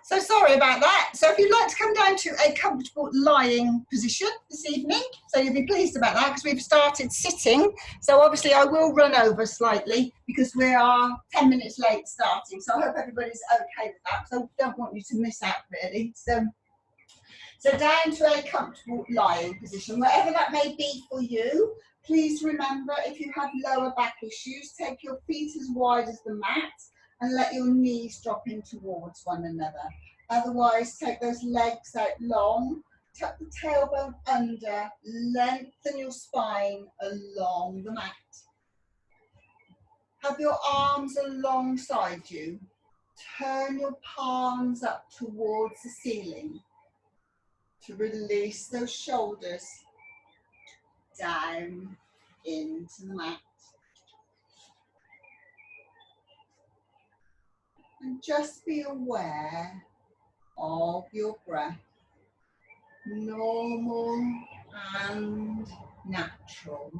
So sorry about that. So if you'd like to come down to a comfortable lying position this evening, so you'll be pleased about that because we've started sitting. So obviously I will run over slightly because we are 10 minutes late starting. So I hope everybody's okay with that. So I don't want you to miss out really. So down to a comfortable lying position, wherever that may be for you. Please remember, if you have lower back issues, take your feet as wide as the mat and let your knees drop in towards one another. Otherwise, take those legs out long, tuck the tailbone under, lengthen your spine along the mat. Have your arms alongside you. Turn your palms up towards the ceiling to release those shoulders down into the mat. And just be aware of your breath, normal and natural,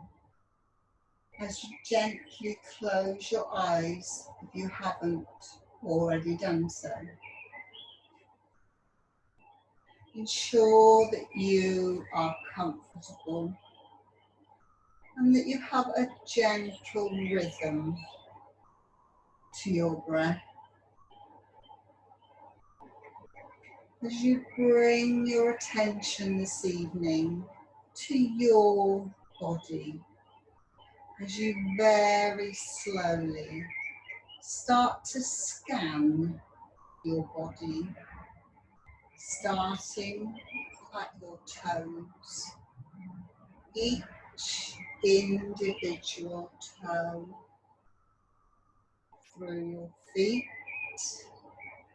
as you gently close your eyes if you haven't already done so. Ensure that you are comfortable and that you have a gentle rhythm to your breath. As you bring your attention this evening to your body, as you very slowly start to scan your body, starting at your toes, each individual toe, through your feet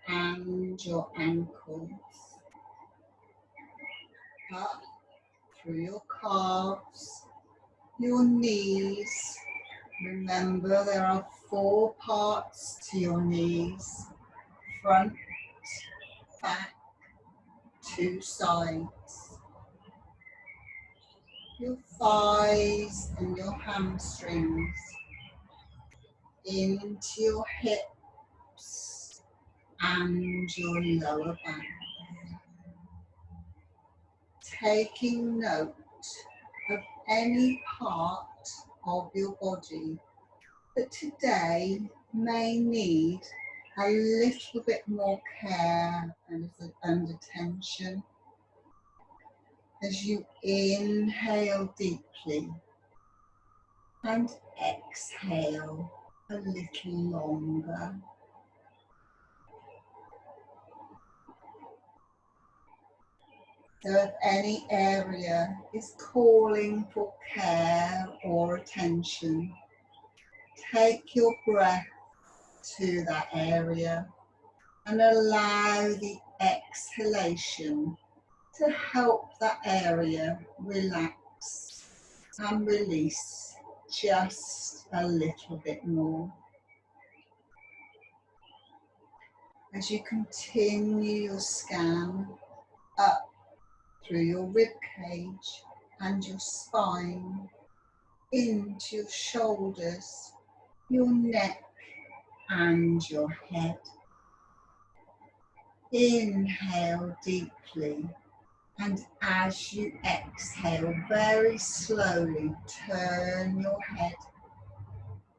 and your ankles, up through your calves, your knees. Remember, there are 4 parts to your knees: front, back, 2 sides. Your thighs and your hamstrings, into your hips and your lower back. Taking note of any part of your body that today may need a little bit more care and attention. As you inhale deeply and exhale a little longer. So if any area is calling for care or attention, take your breath to that area and allow the exhalation to help that area relax and release just a little bit more. As you continue your scan up through your rib cage and your spine, into your shoulders, your neck and your head. Inhale deeply, and as you exhale, very slowly turn your head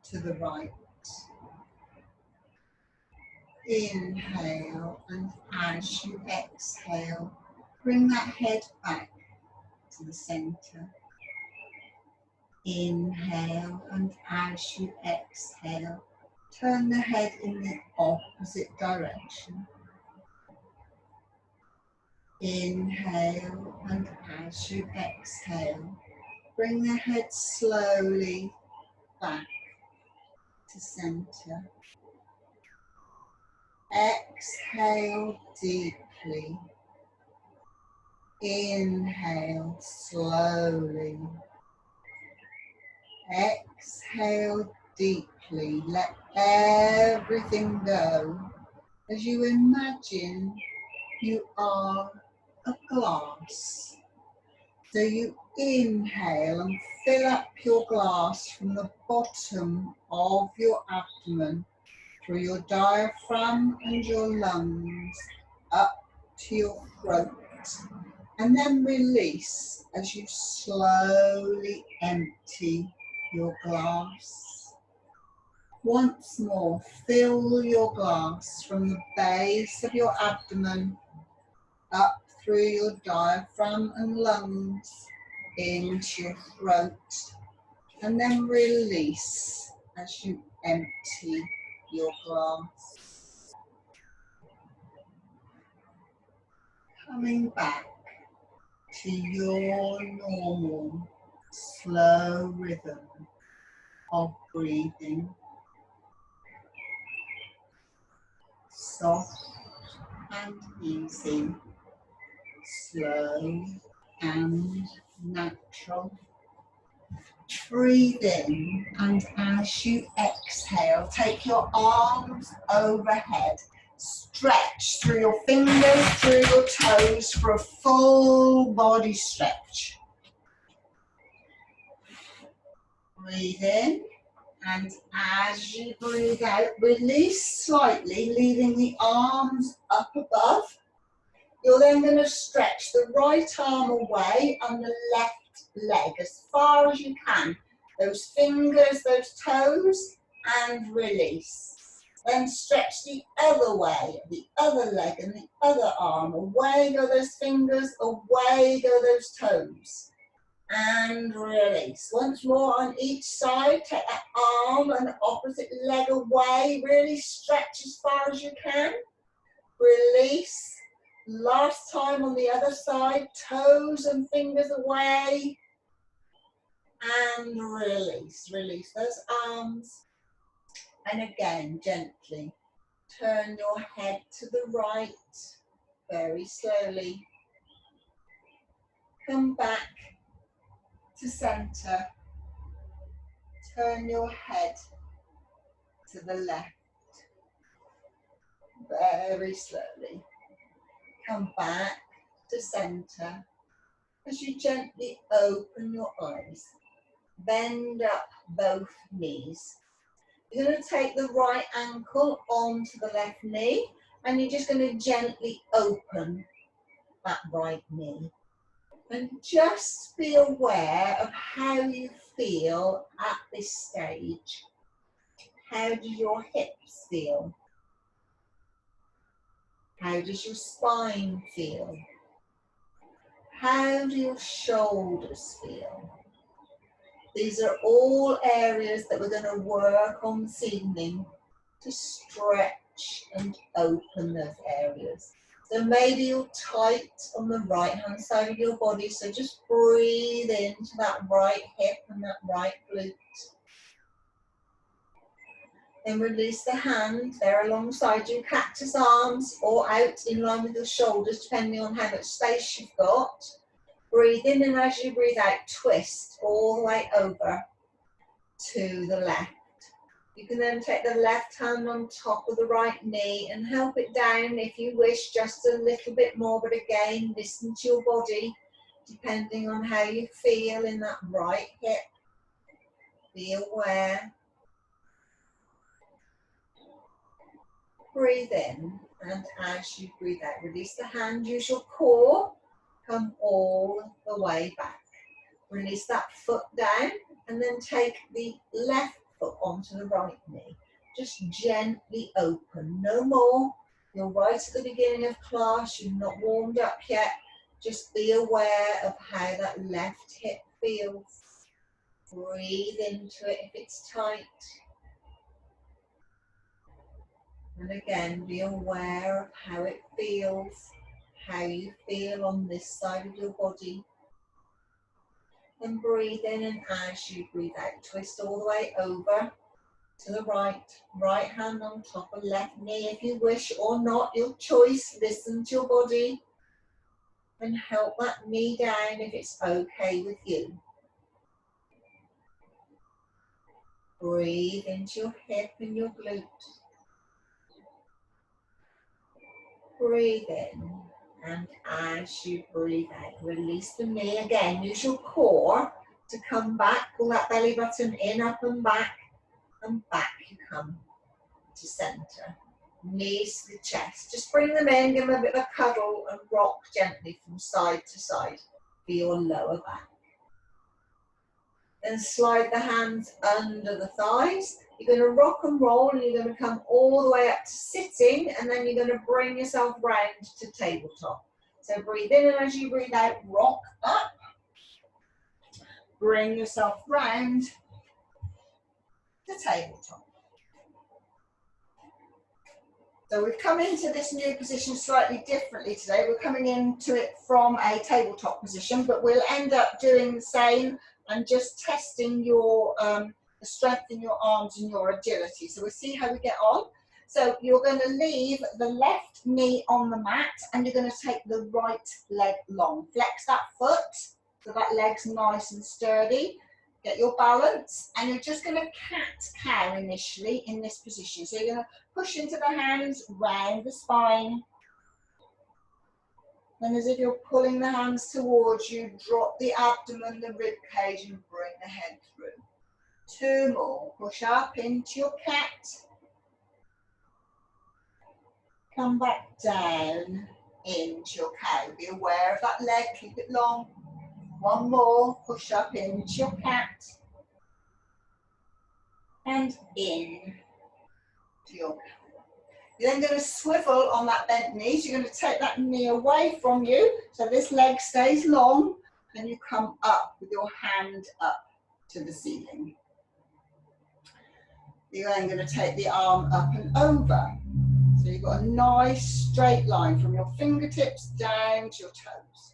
to the right. Inhale, and as you exhale, bring that head back to the center. Inhale, and as you exhale, turn the head in the opposite direction. Inhale, and as you exhale, bring the head slowly back to center. Exhale deeply. Inhale slowly. Exhale deeply. Let everything go as you imagine you are a glass. So you inhale and fill up your glass from the bottom of your abdomen through your diaphragm and your lungs up to your throat. And then release as you slowly empty your glass. Once more, fill your glass from the base of your abdomen up through your diaphragm and lungs into your throat. And then release as you empty your glass. Coming back to your normal, slow rhythm of breathing. Soft and easy, slow and natural. Breathe in, and as you exhale, take your arms overhead. Stretch through your fingers, through your toes for a full body stretch. Breathe in, and as you breathe out, release slightly, leaving the arms up above. You're then going to stretch the right arm away and the left leg as far as you can. Those fingers, those toes, and release. Then stretch the other way, the other leg and the other arm. Away go those fingers, away go those toes. And release. Once more on each side, take that arm and opposite leg away. Really stretch as far as you can. Release. Last time on the other side, toes and fingers away. And release. Release those arms. And again, gently turn your head to the right, very slowly. Come back to center. Turn your head to the left, very slowly. Come back to center as you gently open your eyes. Bend up both knees. You're going to take the right ankle onto the left knee, and you're just going to gently open that right knee. And just be aware of how you feel at this stage. How do your hips feel? How does your spine feel? How do your shoulders feel? These are all areas that we're going to work on this evening to stretch and open those areas. So maybe you're tight on the right hand side of your body, so just breathe into that right hip and that right glute. Then release the hand there alongside you, cactus arms or out in line with your shoulders, depending on how much space you've got. Breathe in, and as you breathe out, twist all the way over to the left. You can then take the left hand on top of the right knee and help it down if you wish, just a little bit more, but again, listen to your body, depending on how you feel in that right hip. Be aware. Breathe in, and as you breathe out, release the hand, use your core, come all the way back. Release that foot down, and then take the left foot onto the right knee. Just gently open, no more. You're right at the beginning of class, you're not warmed up yet. Just be aware of how that left hip feels. Breathe into it if it's tight. And again, be aware of how it feels, how you feel on this side of your body. And breathe in, and as you breathe out, twist all the way over to the right. Right hand on top of left knee if you wish, or not, your choice. Listen to your body and help that knee down if it's okay with you. Breathe into your hip and your glute. Breathe in, and as you breathe out, release the knee. Again, use your core to come back. Pull that belly button in, up and back you come to center. knees to the chest. Just bring them in, give them a bit of a cuddle and rock gently from side to side for your lower back. Then slide the hands under the thighs. You're going to rock and roll and you're going to come all the way up to sitting, and then you're going to bring yourself round to tabletop. So breathe in, and as you breathe out, rock up. Bring yourself round to tabletop. So we've come into this new position slightly differently today. We're coming into it from a tabletop position, but we'll end up doing the same and just testing your the strength in your arms and your agility. So we'll see how we get on. So you're going to leave the left knee on the mat and you're going to take the right leg long. Flex that foot so that leg's nice and sturdy. Get your balance, and you're just going to cat-cow initially in this position. So you're going to push into the hands, round the spine. Then as if you're pulling the hands towards you, drop the abdomen, the rib cage, and bring the head through. 2 more. Push up into your cat. Come back down into your cow. Be aware of that leg, keep it long. 1 more, push up into your cat. And in to your cow. You're then going to swivel on that bent knee. So you're going to take that knee away from you. So this leg stays long. Then you come up with your hand up to the ceiling. You're then going to take the arm up and over. So you've got a nice straight line from your fingertips down to your toes.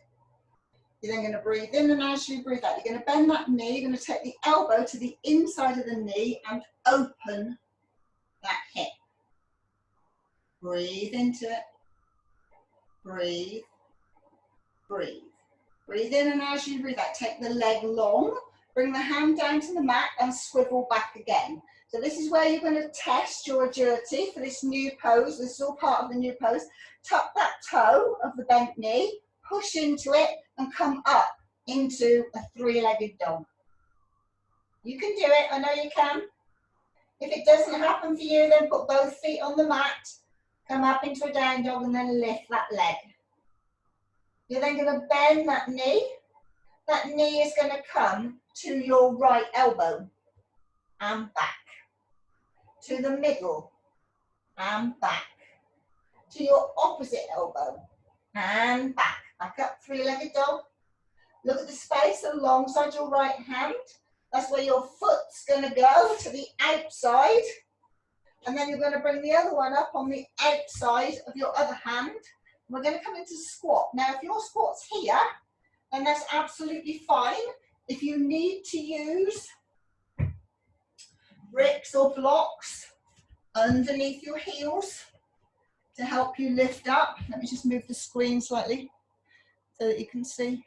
You're then going to breathe in, and as you breathe out, you're going to bend that knee. You're going to take the elbow to the inside of the knee and open that hip. Breathe into it. Breathe. Breathe. Breathe in, and as you breathe out, take the leg long. Bring the hand down to the mat and swivel back again. So this is where you're going to test your agility for this new pose. This is all part of the new pose. Tuck that toe of the bent knee, push into it, and come up into a 3-legged dog. You can do it, I know you can. If it doesn't happen for you, then put both feet on the mat, come up into a down dog, and then lift that leg. You're then going to bend that knee. That knee is going to come to your right elbow and back, to the middle and back, to your opposite elbow and back. Back up, 3-legged dog. Look at the space alongside your right hand. That's where your foot's going to go, to the outside. And then you're going to bring the other one up on the outside of your other hand. We're going to come into squat. Now, if your squat's here, then that's absolutely fine. If you need to use bricks or blocks underneath your heels to help you lift up, let me just move the screen slightly so that you can see.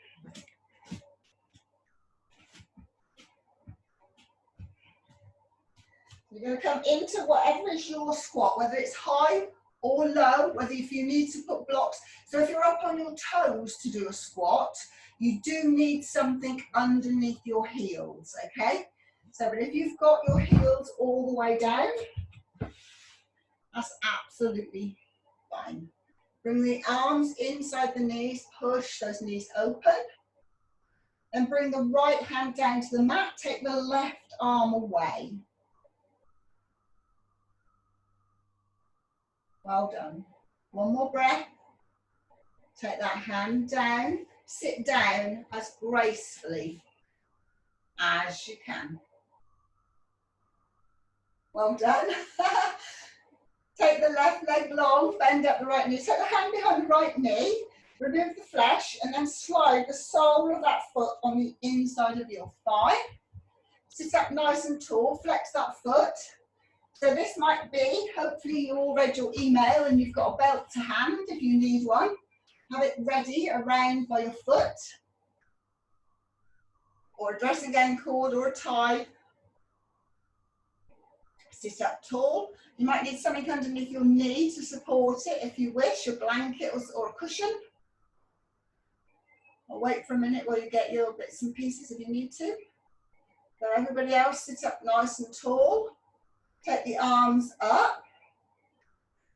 You're going to come into whatever is your squat, whether it's high or low, whether if you need to put blocks. So if you're up on your toes to do a squat, you do need something underneath your heels, okay? So, but if you've got your heels all the way down, that's absolutely fine. Bring the arms inside the knees, push those knees open. Then bring the right hand down to the mat, take the left arm away. Well done. 1 more breath. Take that hand down, sit down as gracefully as you can. Well done. Take the left leg long, bend up the right knee. Take the hand behind the right knee, remove the flesh, and then slide the sole of that foot on the inside of your thigh. Sit up nice and tall, flex that foot. So this might be, hopefully you all read your email and you've got a belt to hand if you need one. Have it ready around by your foot, or a dressing gown cord or a tie. Sit up tall. You might need something underneath your knee to support it if you wish, a blanket or a cushion. I'll wait for a minute while you get your bits and pieces if you need to. So everybody else, sit up nice and tall. Take the arms up.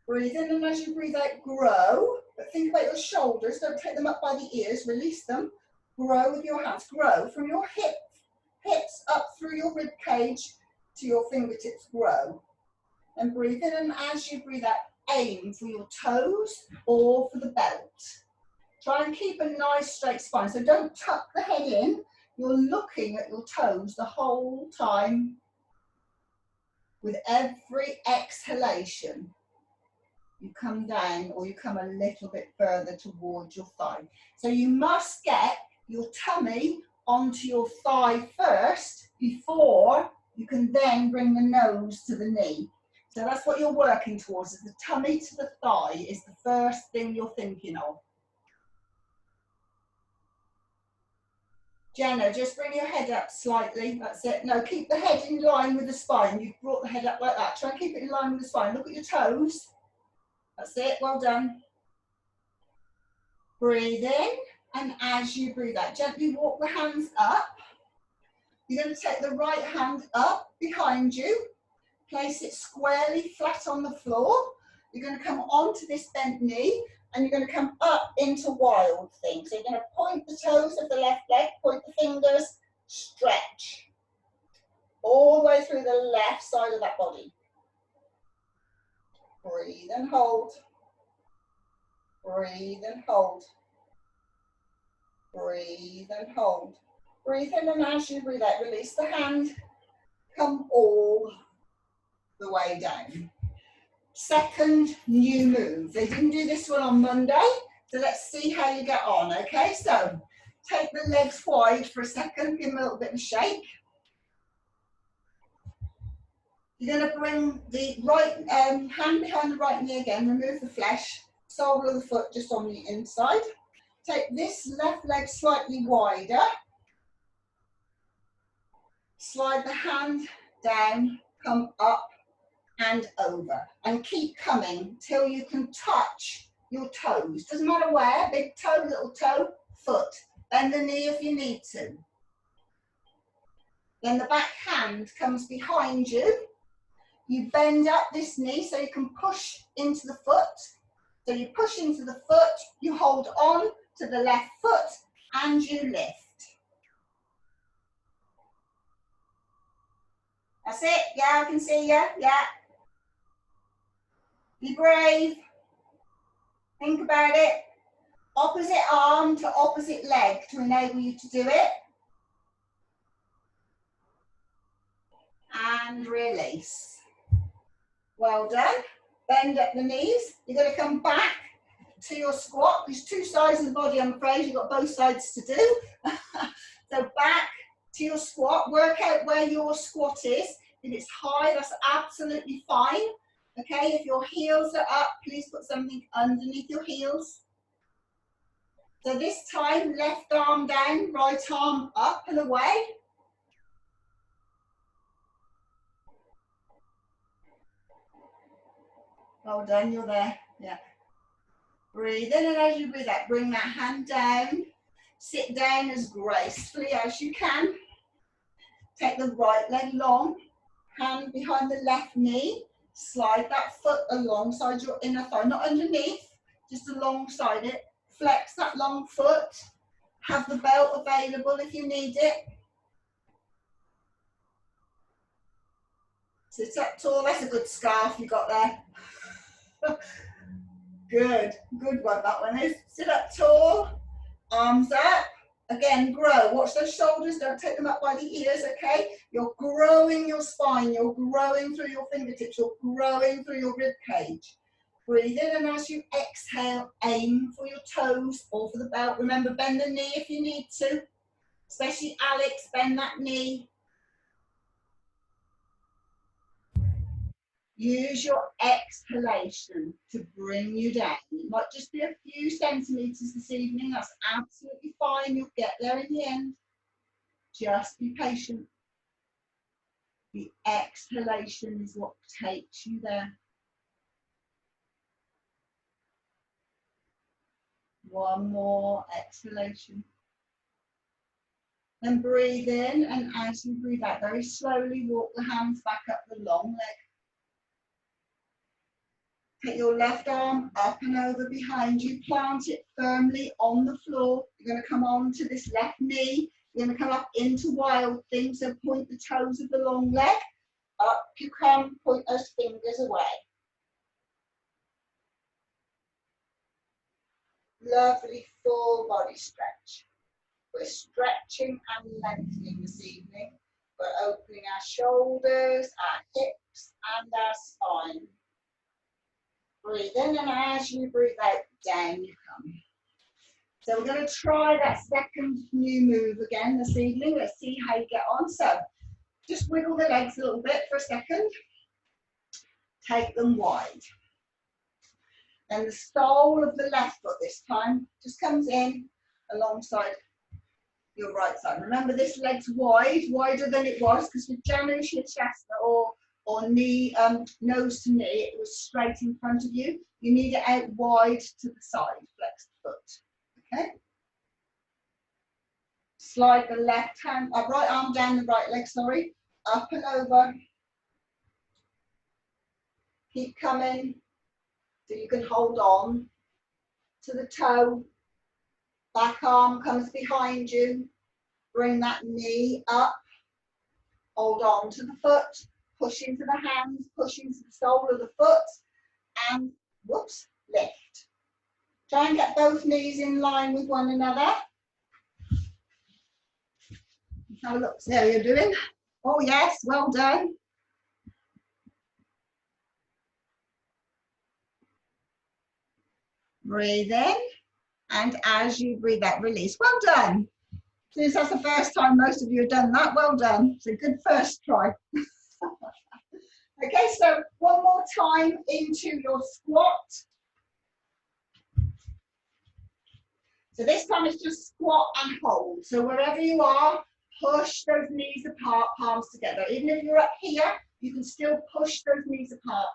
Breathe in, and as you breathe out, grow. But think about your shoulders. Don't take them up by the ears. Release them. Grow with your hands. Grow from your hips up through your rib cage to your fingertips. Grow. And breathe in, and as you breathe out, aim for your toes or for the belt. Try and keep a nice straight spine. So don't tuck the head in. You're looking at your toes the whole time. With every exhalation, you come down or you come a little bit further towards your thigh. So you must get your tummy onto your thigh first before you can then bring the nose to the knee. So that's what you're working towards, is the tummy to the thigh is the first thing you're thinking of. Jenna, just bring your head up slightly, that's it. No, keep the head in line with the spine. You've brought the head up like that. Try and keep it in line with the spine. Look at your toes. That's it, well done. Breathe in, and as you breathe out, gently walk the hands up. You're going to take the right hand up behind you. Place it squarely flat on the floor. You're going to come onto this bent knee and you're going to come up into wild thing. So you're going to point the toes of the left leg, point the fingers, stretch. All the way through the left side of that body. Breathe and hold. Breathe and hold. Breathe and hold. Breathe in, and as you breathe out, release the hand. Come all the way down. Second new move. They didn't do this one on Monday, so let's see how you get on, okay? So take the legs wide for a second, give them a little bit of a shake. You're going to bring the right hand behind the right knee again, remove the flesh, sole of the foot just on the inside. Take this left leg slightly wider. Slide the hand down, come up and over, and keep coming till you can touch your toes. Doesn't matter where, big toe, little toe, foot. Bend the knee if you need to. Then the back hand comes behind you. You bend up this knee so you can push into the foot. So you push into the foot, you hold on to the left foot, and you lift. That's it, yeah, I can see you, yeah. Be brave, think about it. Opposite arm to opposite leg to enable you to do it. And release. Well done. Bend up the knees. You're going to come back to your squat. There's two sides of the body, I'm afraid. You've got both sides to do. So back to your squat. Work out where your squat is. If it's high, that's absolutely fine. Okay, if your heels are up, please put something underneath your heels. So this time, left arm down, right arm up and away. Well done, you're there, yeah. Breathe in, and as you breathe out, bring that hand down. Sit down as gracefully as you can. Take the right leg long, hand behind the left knee. Slide that foot alongside your inner thigh, not underneath, just alongside it. Flex that long foot. Have the belt available if you need it. Sit up tall. That's a good scarf you got there. Good one that one is. Sit up tall, arms up. Again, grow. Watch those shoulders, don't take them up by the ears, okay? You're growing your spine, you're growing through your fingertips, you're growing through your rib cage. Breathe in, and as you exhale, aim for your toes or for the belt. Remember, bend the knee if you need to. Especially Alex, bend that knee. Use your exhalation to bring you down. It might just be a few centimetres this evening. That's absolutely fine. You'll get there in the end. Just be patient. The exhalation is what takes you there. One more exhalation. Then breathe in, and as you breathe out, very slowly walk the hands back up the long leg. Take your left arm up and over behind you, plant it firmly on the floor. You're going to come on to this left knee. You're going to come up into wild thing, so point the toes of the long leg. Up you come, point those fingers away. Lovely full body stretch. We're stretching and lengthening this evening. We're opening our shoulders, our hips and our spine. Breathe in, and as you breathe out, down you come. So we're going to try that second new move again this evening. Let's see how you get on. So just wiggle the legs a little bit for a second. Take them wide. And the sole of the left foot this time just comes in alongside your right side. Remember, this leg's wide, wider than it was, because with Janu Shirshasana or knee, nose to knee, it was straight in front of you. You need it out wide to the side, flex the foot, okay? Slide the left hand, right arm down the right leg, sorry, up and over. Keep coming so you can hold on to the toe. Back arm comes behind you. Bring that knee up. Hold on to the foot. Push into the hands, push into the sole of the foot, and whoops, lift. Try and get both knees in line with one another. Have a look, see how you're doing. Oh yes, well done. Breathe in, and as you breathe out, release. Well done. Since that's the first time most of you have done that, well done. It's a good first try. Okay, so one more time into your squat. So this time it's just squat and hold. So wherever you are, push those knees apart, palms together. Even if you're up here, you can still push those knees apart,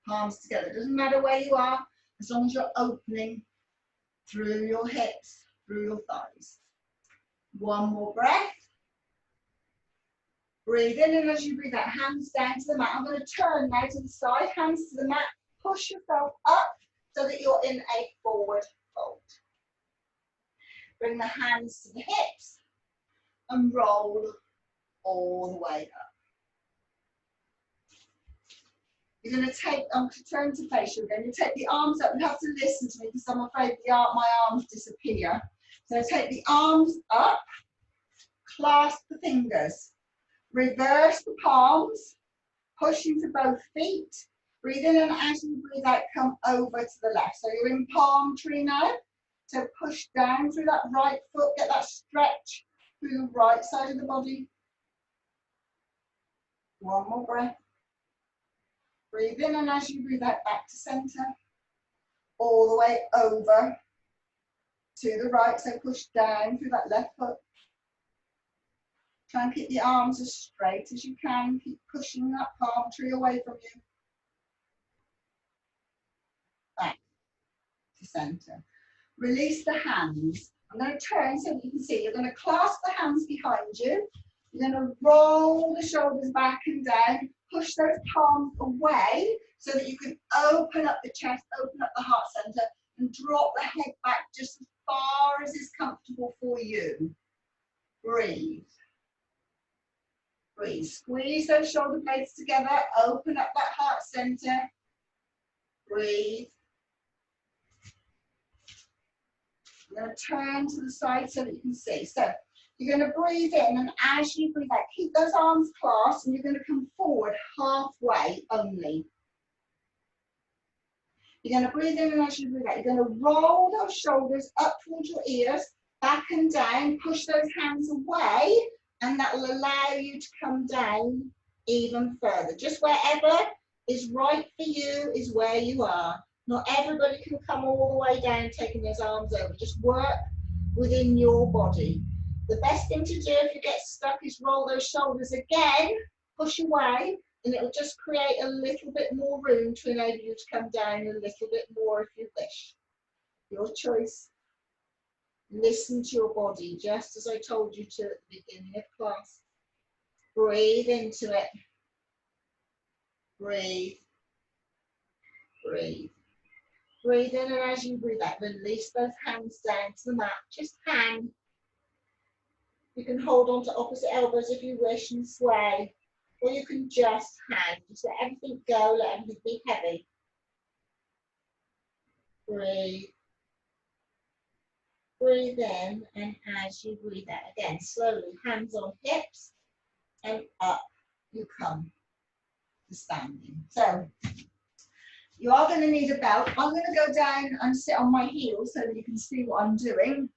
palms together. It doesn't matter where you are, as long as you're opening through your hips, through your thighs. One more breath. Breathe in, and as you breathe out, hands down to the mat. I'm going to turn now to the side, hands to the mat. Push yourself up so that you're in a forward fold. Bring the hands to the hips and roll all the way up. You're going to take, I'm going to turn to face you again. You take the arms up. You have to listen to me because I'm afraid my arms disappear. So take the arms up, clasp the fingers. Reverse the palms, push into both feet. Breathe in, and as you breathe out, come over to the left. So you're in palm tree now. So push down through that right foot, get that stretch through the right side of the body. One more breath. Breathe in, and as you breathe out, back to center. All the way over to the right. So push down through that left foot. Try and keep the arms as straight as you can. Keep pushing that palm tree away from you. Back to center. Release the hands. I'm going to turn so that you can see. You're going to clasp the hands behind you. You're going to roll the shoulders back and down. Push those palms away so that you can open up the chest, open up the heart center, and drop the head back just as far as is comfortable for you. Breathe. Breathe. Squeeze those shoulder blades together. Open up that heart center. Breathe. I'm going to turn to the side so that you can see. So you're going to breathe in, and as you breathe out, keep those arms clasped, and you're going to come forward halfway only. You're going to breathe in, and as you breathe out, you're going to roll those shoulders up towards your ears, back and down. Push those hands away, and that will allow you to come down even further. Just wherever is right for you is where you are. Not everybody can come all the way down, taking those arms over. Just work within your body. The best thing to do if you get stuck is roll those shoulders again, push away, and it will just create a little bit more room to enable you to come down a little bit more if you wish. Your choice. Listen to your body, just as I told you to at the beginning of class. Breathe into it. Breathe. Breathe. Breathe in, and as you breathe out, release both hands down to the mat. Just hang. You can hold on to opposite elbows if you wish and sway. Or you can just hang. Just let everything go, let everything be heavy. Breathe. Breathe in, and as you breathe out, again, slowly, hands on hips, and up you come to standing. So, you are going to need a belt. I'm going to go down and sit on my heels so that you can see what I'm doing.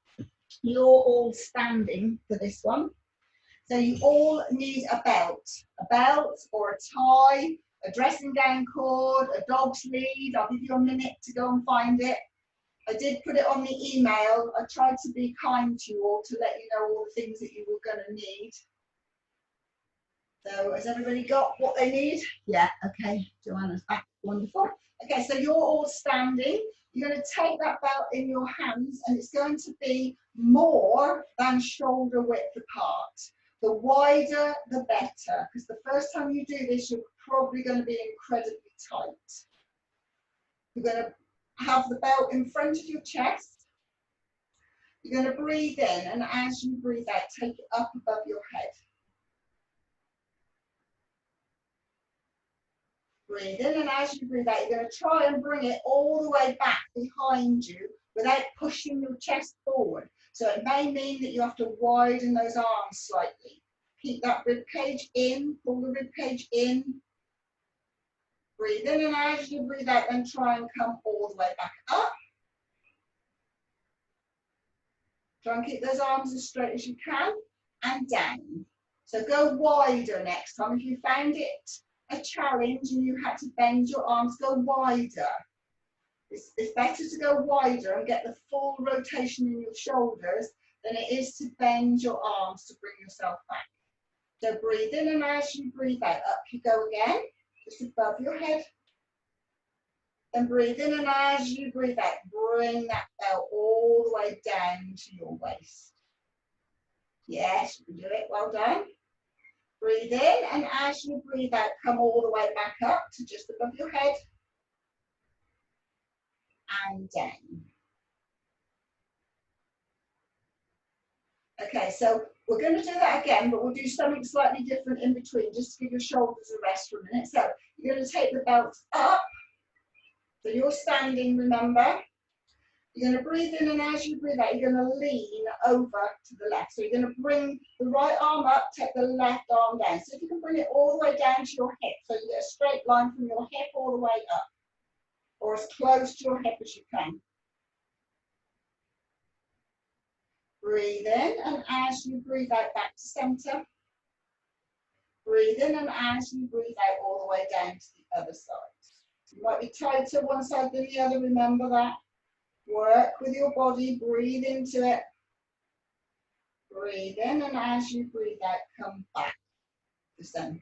You're all standing for this one. So you all need a belt or a tie, a dressing gown cord, a dog's lead. I'll give you a minute to go and find it. I did put it on the email. I tried to be kind to you all to let you know all the things that you were going to need. So has everybody got what they need? Yeah, okay. Joanna's back. Wonderful. Okay, so you're all standing. You're going to take that belt in your hands, and it's going to be more than shoulder width apart. The wider, the better, because the first time you do this, you're probably going to be incredibly tight. You're going to have the belt in front of your chest. You're going to breathe in, and as you breathe out, take it up above your head. Breathe in, and as you breathe out, you're going to try and bring it all the way back behind you without pushing your chest forward. So it may mean that you have to widen those arms slightly. Keep that rib cage in, pull the rib cage in. Breathe in, and as you breathe out, then try and come all the way back up. Try and keep those arms as straight as you can, and down. So go wider next time. If you found it a challenge and you had to bend your arms, go wider. It's better to go wider and get the full rotation in your shoulders than it is to bend your arms to bring yourself back. So breathe in, and as you breathe out, up you go again, just above your head. Then breathe in, and as you breathe out, bring that belt all the way down to your waist. Yes, you can do it, well done. Breathe in, and as you breathe out, come all the way back up to just above your head. And down. Okay, so we're going to do that again, but we'll do something slightly different in between, just to give your shoulders a rest for a minute. So you're going to take the belt up. So you're standing, remember. You're going to breathe in, and as you breathe out, you're going to lean over to the left. So you're going to bring the right arm up, take the left arm down. So if you can bring it all the way down to your hip, so you get a straight line from your hip all the way up, or as close to your hip as you can. Breathe in, and as you breathe out, back to center. Breathe in, and as you breathe out, all the way down to the other side. You might be tighter one side than the other, remember that. Work with your body, breathe into it. Breathe in, and as you breathe out, come back to center.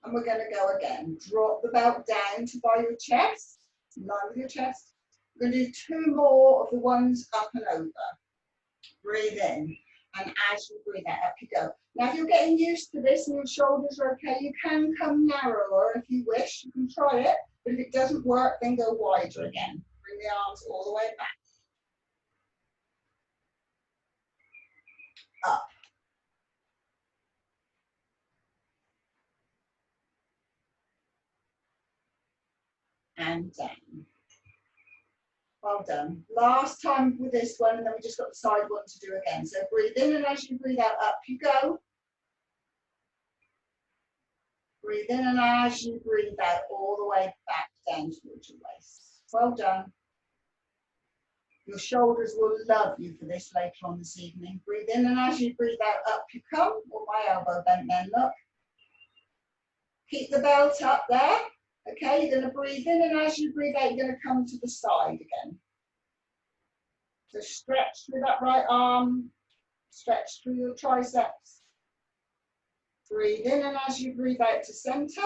And we're going to go again. Drop the belt down to by your chest, in line with your chest. We're going to do 2 more of the ones up and over. Breathe in, and as you breathe out, up you go. Now, if you're getting used to this and your shoulders are okay, you can come narrower if you wish. You can try it, but if it doesn't work, then go wider again. Bring the arms all the way back. Up. And down. Well done. Last time with this one, and then we just got the side one to do again. So breathe in, and as you breathe out, up you go. Breathe in, and as you breathe out, all the way back down towards your waist. Well done. Your shoulders will love you for this later on this evening. Breathe in, and as you breathe out, up you come. Or my elbow bent then, look. Keep the belt up there. Okay, you're going to breathe in, and as you breathe out, you're going to come to the side again. So stretch through that right arm, stretch through your triceps. Breathe in, and as you breathe out to center.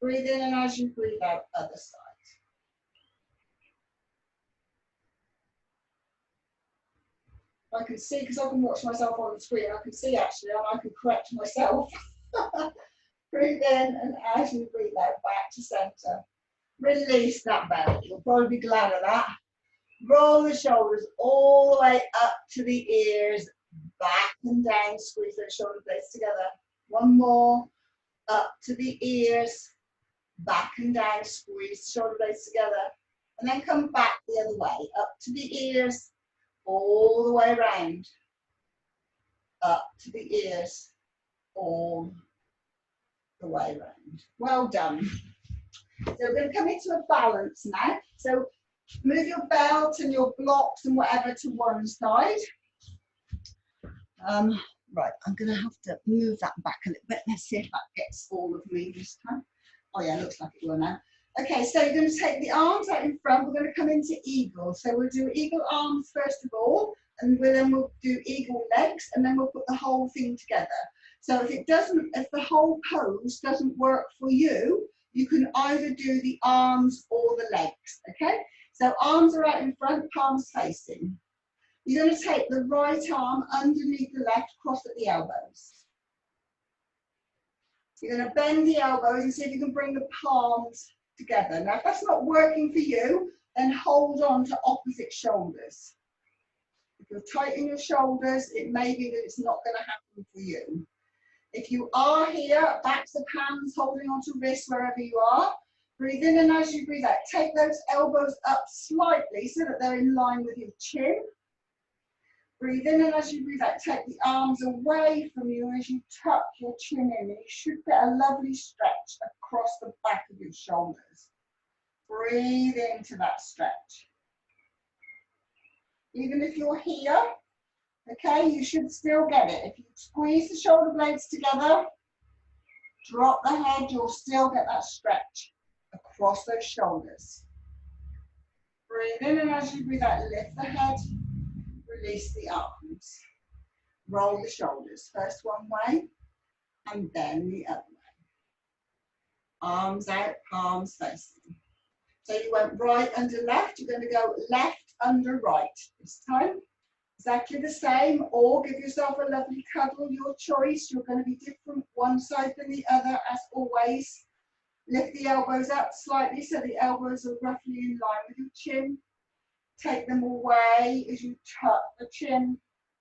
Breathe in, and as you breathe out, other side. I can see, because I can watch myself on the screen, I can see actually, and I can correct myself. Breathe in, and as you breathe out, back to center. Release that belly. You'll probably be glad of that. Roll the shoulders all the way up to the ears, back and down. Squeeze those shoulder blades together. One more. Up to the ears, back and down. Squeeze the shoulder blades together. And then come back the other way. Up to the ears, all the way around. Up to the ears, all the way around. Well done. So we're going to come into a balance now. So move your belt and your blocks and whatever to one side. Right, I'm going to have to move that back a little bit. Let's see if that gets all of me this time. Oh yeah, looks like it will now. Okay, so you're going to take the arms out in front. We're going to come into eagle. So we'll do eagle arms first of all, and then we'll do eagle legs, and then we'll put the whole thing together. So if the whole pose doesn't work for you, you can either do the arms or the legs, okay? So arms are out in front, palms facing. You're going to take the right arm underneath the left, cross at the elbows. You're going to bend the elbows and see if you can bring the palms together. Now, if that's not working for you, then hold on to opposite shoulders. If you're tight in your shoulders, it may be that it's not going to happen for you. If you are here, backs of hands, holding onto wrists wherever you are, breathe in, and as you breathe out, take those elbows up slightly so that they're in line with your chin. Breathe in, and as you breathe out, take the arms away from you as you tuck your chin in. And you should get a lovely stretch across the back of your shoulders. Breathe into that stretch. Even if you're here, okay, you should still get it. If you squeeze the shoulder blades together, drop the head, you'll still get that stretch across those shoulders. Breathe in, and as you breathe out, lift the head, release the arms. Roll the shoulders, first one way, and then the other way. Arms out, palms facing. So you went right under left, you're going to go left under right this time. Exactly the same, or give yourself a lovely cuddle, your choice. You're going to be different one side than the other as always. Lift the elbows up slightly so the elbows are roughly in line with your chin. Take them away as you tuck the chin,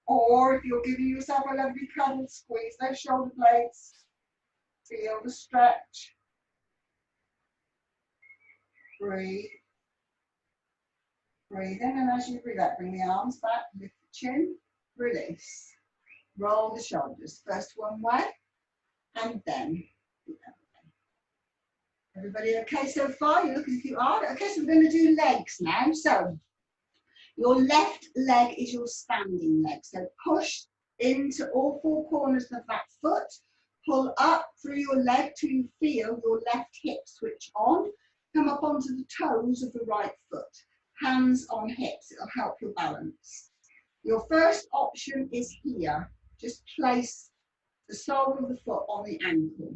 or if you're giving yourself a lovely cuddle, squeeze those shoulder blades. Feel the stretch. Breathe. Breathe in, and as you breathe out, bring the arms back, lift the chin, release. Roll the shoulders, first one way, and then the other way. Everybody okay so far? You look as if you are. Okay, so we're going to do legs now. So your left leg is your standing leg. So push into all four corners of that foot. Pull up through your leg till you feel your left hip switch on. Come up onto the toes of the right foot. Hands on hips, it'll help your balance. Your first option is here. Just place the sole of the foot on the ankle.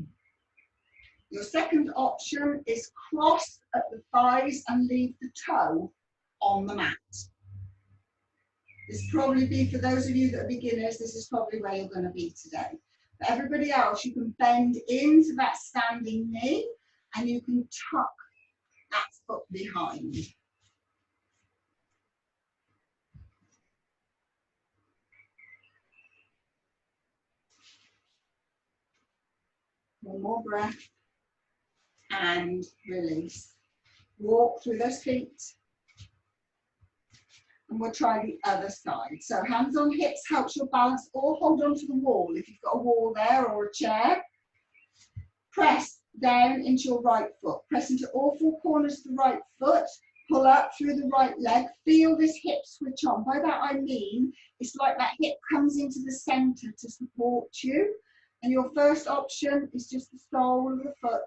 Your second option is cross at the thighs and leave the toe on the mat. This probably be for those of you that are beginners, this is probably where you're going to be today. For everybody else, you can bend into that standing knee and you can tuck that foot behind. One more breath and release. Walk through those feet. And we'll try the other side. So hands on hips helps your balance, or hold on to the wall if you've got a wall there or a chair. Press down into your right foot. Press into all four corners of the right foot. Pull up through the right leg. Feel this hip switch on. By that I mean, it's like that hip comes into the center to support you. And your first option is just the sole of the foot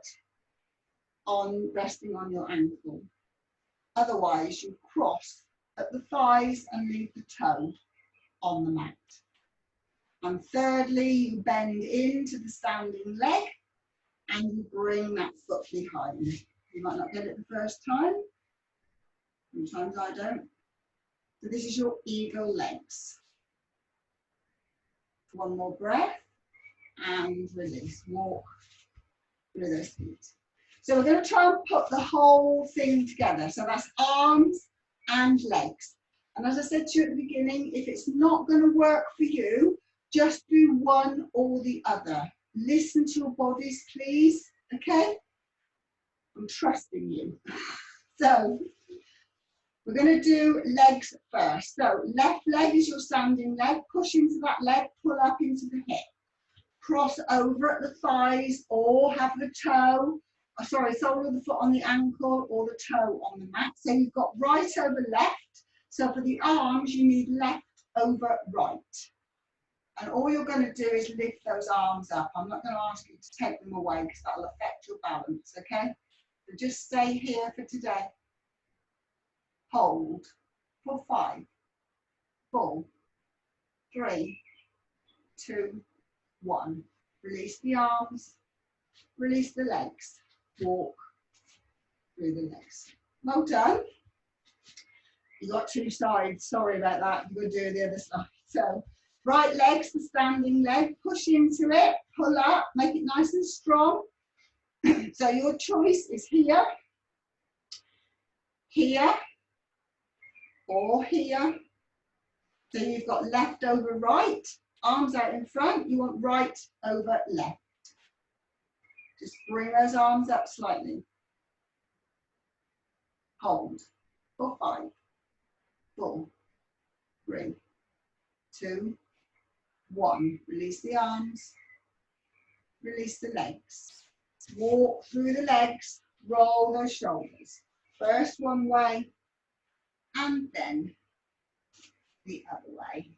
resting on your ankle. Otherwise, you cross at the thighs and leave the toe on the mat. And thirdly, you bend into the standing leg and you bring that foot behind. You might not get it the first time. Sometimes I don't. So this is your eagle legs. One more breath and release. Walk through those feet. So we're going to try and put the whole thing together. So that's arms and legs. And as I said to you at the beginning, if it's not going to work for you, just do one or the other. Listen to your bodies, please. Okay? I'm trusting you. So we're going to do legs first. So left leg is your standing leg. Push into that leg, pull up into the hip. Cross over at the thighs or have the toe, sole of the foot on the ankle or the toe on the mat. So you've got right over left. So for the arms, you need left over right. And all you're going to do is lift those arms up. I'm not going to ask you to take them away because that'll affect your balance, okay? So just stay here for today. Hold for 5, 4, 3, 2, 1. Release the arms, release the legs, walk through the legs. Well done. You got 2 sides, sorry about that. You're going to do the other side. So right leg's the standing leg, push into it, pull up, make it nice and strong. So your choice is here, here, or here. So you've got left over right, arms out in front, you want right over left. Just bring those arms up slightly. Hold for 5, 4, 3, 2, 1. Release the arms, release the legs. Walk through the legs, roll those shoulders. First one way, and then the other way.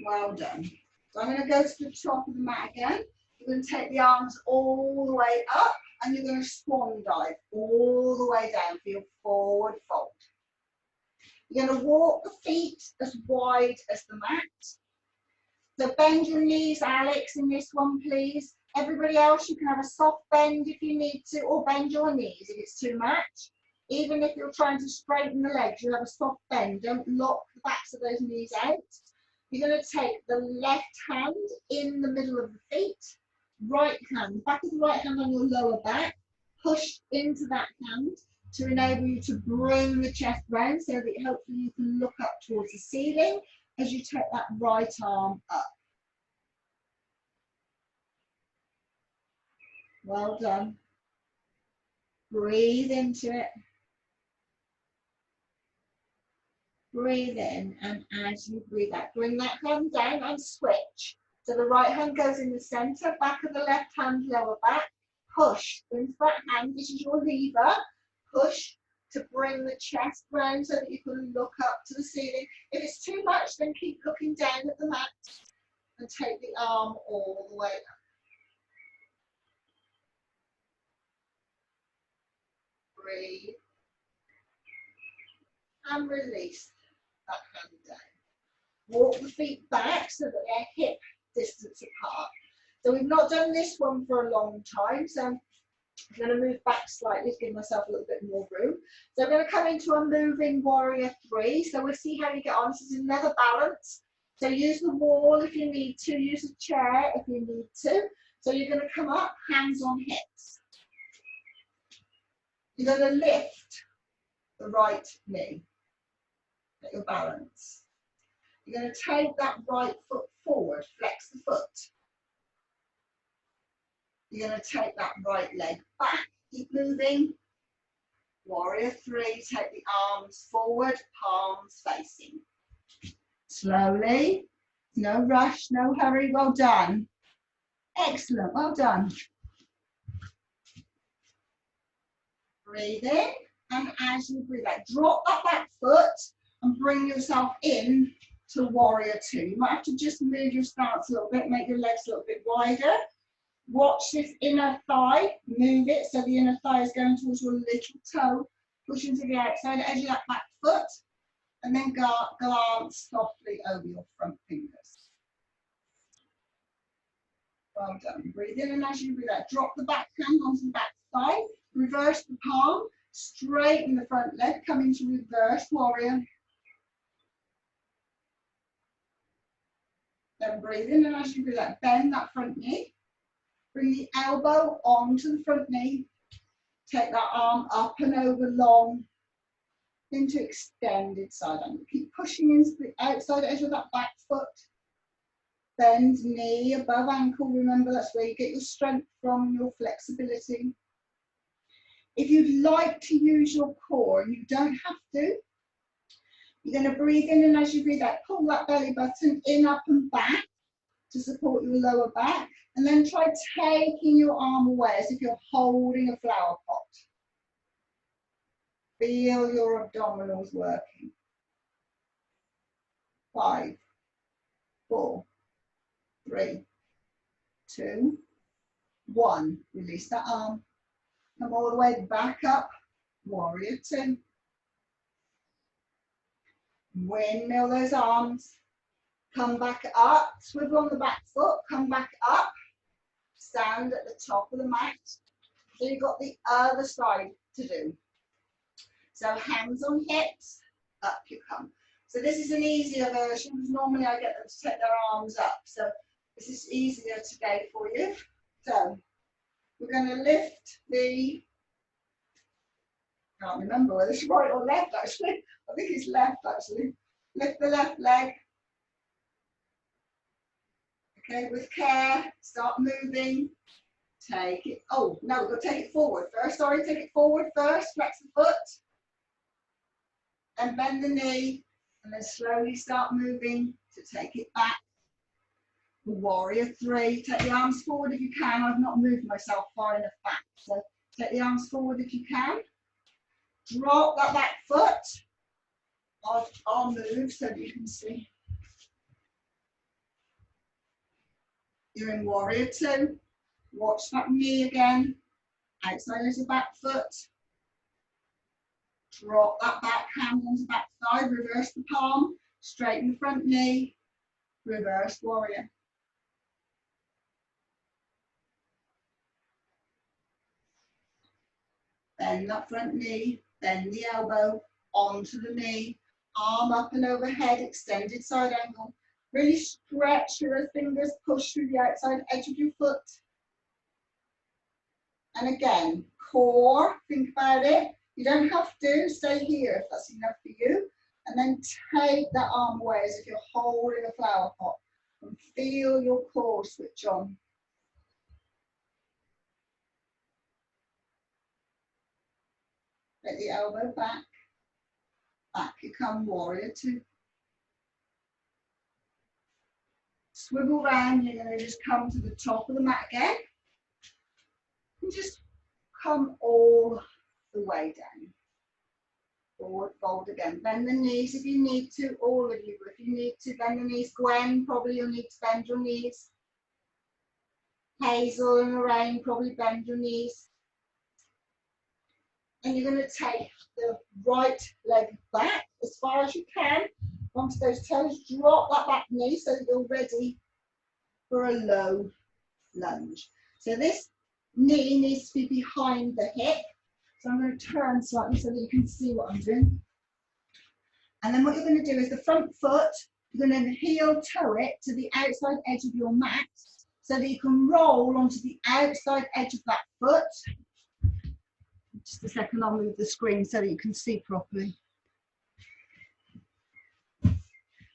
Well done. So I'm going to go to the top of the mat again. You're going to take the arms all the way up, and you're going to swan dive all the way down for your forward fold. You're going to walk the feet as wide as the mat. So bend your knees, Alex, in this one, please. Everybody else, you can have a soft bend if you need to, or bend your knees if it's too much. Even if you're trying to straighten the legs, you have a soft bend. Don't lock the backs of those knees out. You're going to take the left hand in the middle of the feet, right hand, back of the right hand on your lower back, push into that hand to enable you to bring the chest round so that hopefully you can look up towards the ceiling as you take that right arm up. Well done. Breathe into it. Breathe in, and as you breathe out, bring that hand down and switch. So the right hand goes in the center, back of the left hand, lower back. Push into that hand. This is your lever. Push to bring the chest round so that you can look up to the ceiling. If it's too much, then keep looking down at the mat and take the arm all the way up. Breathe and release that hand down. Walk the feet back so that they're hip distance apart. So we've not done this one for a long time, so I'm going to move back slightly to give myself a little bit more room. So I'm going to come into a moving warrior 3. So we'll see how you get on. This is another balance. So use the wall if you need to, use a chair if you need to. So you're going to come up, hands on hips. You're going to lift the right knee. Get your balance. You're going to take that right foot forward, flex the foot. You're going to take that right leg back, keep moving. Warrior 3, take the arms forward, palms facing. Slowly, no rush, no hurry, well done. Excellent, well done. Breathe in, and as you breathe out, drop that back foot and bring yourself in to warrior 2. You might have to just move your stance a little bit, make your legs a little bit wider. Watch this inner thigh, move it so the inner thigh is going towards your little toe. Push into the outside edge of that back foot, and then glance softly over your front fingers. Well done. Breathe in, and as you breathe out, drop the back hand onto the back thigh, reverse the palm, straighten the front leg, come into reverse warrior. Then breathe in, and as you breathe out, bend that front knee. Bring the elbow onto the front knee. Take that arm up and over long into extended side angle. Keep pushing into the outside edge of that back foot. Bend knee above ankle. Remember, that's where you get your strength from, your flexibility. If you'd like to use your core, and you don't have to, you're going to breathe in, and as you breathe out, pull that belly button in, up and back to support your lower back. And then try taking your arm away as if you're holding a flower pot. Feel your abdominals working. 5, 4, 3, 2, 1. Release that arm. Come all the way back up. Warrior 2. Windmill those arms. Come back up. Swivel on the back foot. Come back up. Stand at the top of the mat. So you've got the other side to do. So hands on hips. Up you come. So this is an easier version because normally I get them to take their arms up. So this is easier today for you. So we're going to lift the, I can't remember whether it's right or left actually. I think it's left actually. Lift the left leg. Okay, with care, start moving. Take it, oh no, we've got to take it forward first. Sorry, take it forward first. Flex the foot. And bend the knee. And then slowly start moving to take it back. Warrior 3. Take the arms forward if you can. I've not moved myself far enough back. So take the arms forward if you can. Drop that back foot. I'll move so that you can see. You're in Warrior 2. Watch that knee again. Outside as the back foot. Drop that back hand onto the back side. Reverse the palm. Straighten the front knee. Reverse warrior. Bend that front knee. Bend the elbow onto the knee. Arm up and overhead. Extended side angle. Really stretch your fingers. Push through the outside edge of your foot. And again, core. Think about it. You don't have to stay here if that's enough for you. And then take that arm away as if you're holding a flower pot. And feel your core switch on. Let the elbow back. Back you come, Warrior 2. Swivel round, you're going to just come to the top of the mat again. And just come all the way down. Forward fold again. Bend the knees if you need to, all of you. If you need to bend the knees, Gwen, probably you'll need to bend your knees. Hazel and Lorraine, probably bend your knees. And you're going to take the right leg back as far as you can onto those toes. Drop that back knee so that you're ready for a low lunge. So this knee needs to be behind the hip. So I'm going to turn slightly so that you can see what I'm doing. And then what you're going to do is the front foot, you're going to heel toe it to the outside edge of your mat so that you can roll onto the outside edge of that foot. Just a second, I'll move the screen so that you can see properly. So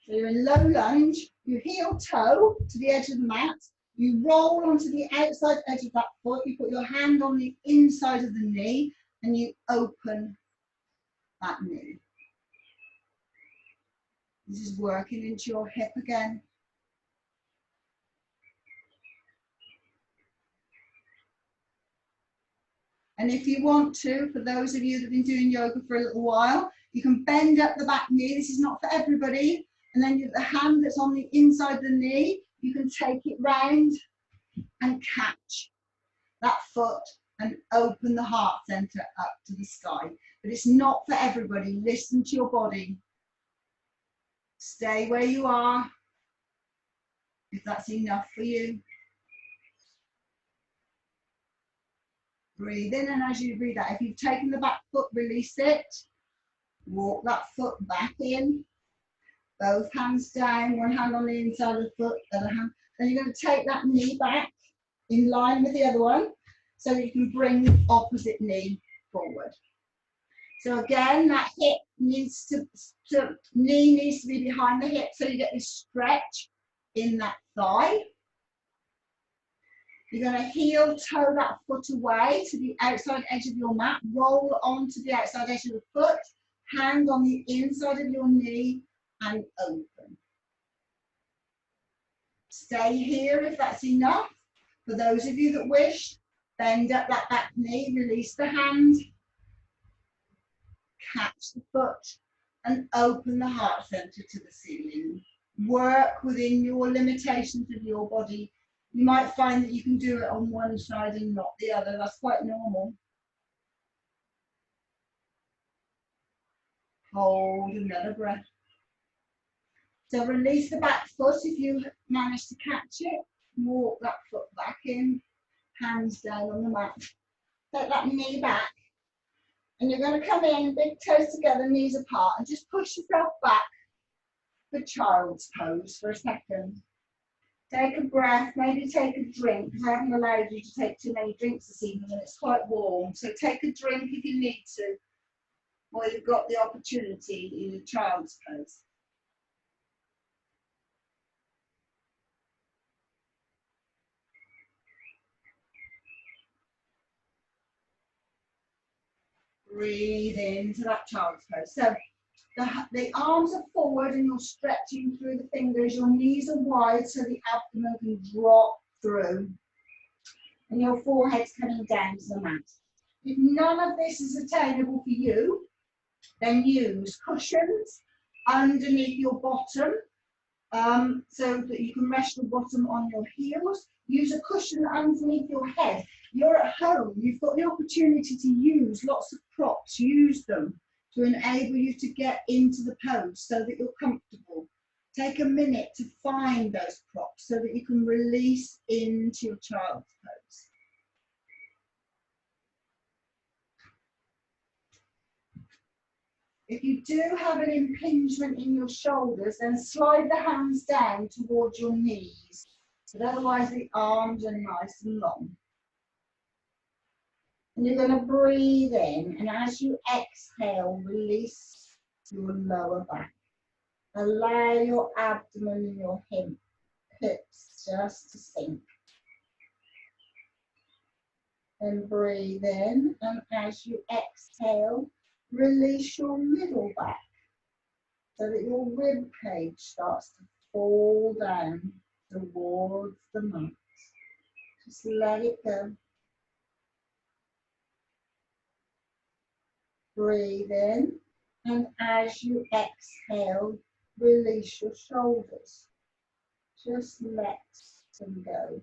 you're in low lunge, you heel toe to the edge of the mat, you roll onto the outside edge of that foot, you put your hand on the inside of the knee, and you open that knee. This is working into your hip again. And if you want to, for those of you that have been doing yoga for a little while, you can bend up the back knee. This is not for everybody. And then the hand that's on the inside of the knee, you can take it round and catch that foot and open the heart center up to the sky. But it's not for everybody. Listen to your body. Stay where you are, if that's enough for you. Breathe in, and as you breathe out, if you've taken the back foot, release it. Walk that foot back in. Both hands down, one hand on the inside of the foot, other hand. Then you're going to take that knee back in line with the other one, so that you can bring the opposite knee forward. So again, that hip needs knee needs to be behind the hip, so you get this stretch in that thigh. You're going to heel toe that foot away to the outside edge of your mat, roll onto the outside edge of the foot, hand on the inside of your knee and open. Stay here if that's enough. For those of you that wish, bend up that back knee, release the hand, catch the foot and open the heart center to the ceiling. Work within your limitations of your body. You might find that you can do it on one side and not the other. That's quite normal. Hold another breath. So release the back foot if you manage to catch it. Walk that foot back in, hands down on the mat. Take that knee back. And you're going to come in, big toes together, knees apart, and just push yourself back for child's pose for a second. Take a breath, maybe take a drink, because I haven't allowed you to take too many drinks this evening and it's quite warm. So take a drink if you need to, or you've got the opportunity in a child's pose. Breathe into that child's pose. So the arms are forward and you're stretching through the fingers. Your knees are wide so the abdomen can drop through. And your forehead's coming down to the mat. If none of this is attainable for you, then use cushions underneath your bottom so that you can rest your bottom on your heels. Use a cushion underneath your head. You're at home, you've got the opportunity to use lots of props. Use them to enable you to get into the pose so that you're comfortable. Take a minute to find those props so that you can release into your child's pose. If you do have an impingement in your shoulders, then slide the hands down towards your knees. But otherwise the arms are nice and long. And you're going to breathe in, and as you exhale, release your lower back. Allow your abdomen and your hips just to sink. And breathe in, and as you exhale, release your middle back so that your rib cage starts to fall down towards the mat. Just let it go. Breathe in, and as you exhale, release your shoulders. Just let them go.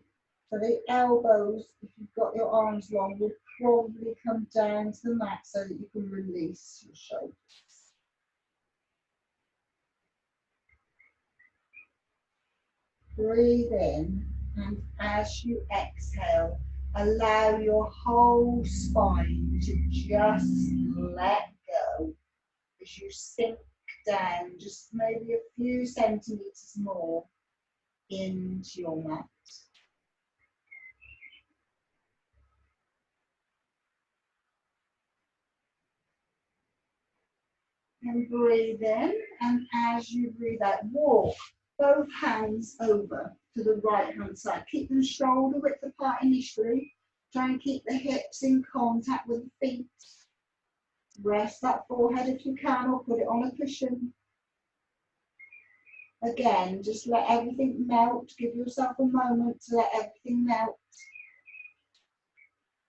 So the elbows, if you've got your arms long, will probably come down to the mat so that you can release your shoulders. Breathe in, and as you exhale, allow your whole spine to just let go as you sink down just maybe a few centimeters more into your mat. And breathe in, and as you breathe out, walk both hands over to the right hand side. Keep them shoulder width apart initially. Try and keep the hips in contact with the feet. Rest that forehead if you can, or put it on a cushion. Again, just let everything melt. Give yourself a moment to let everything melt.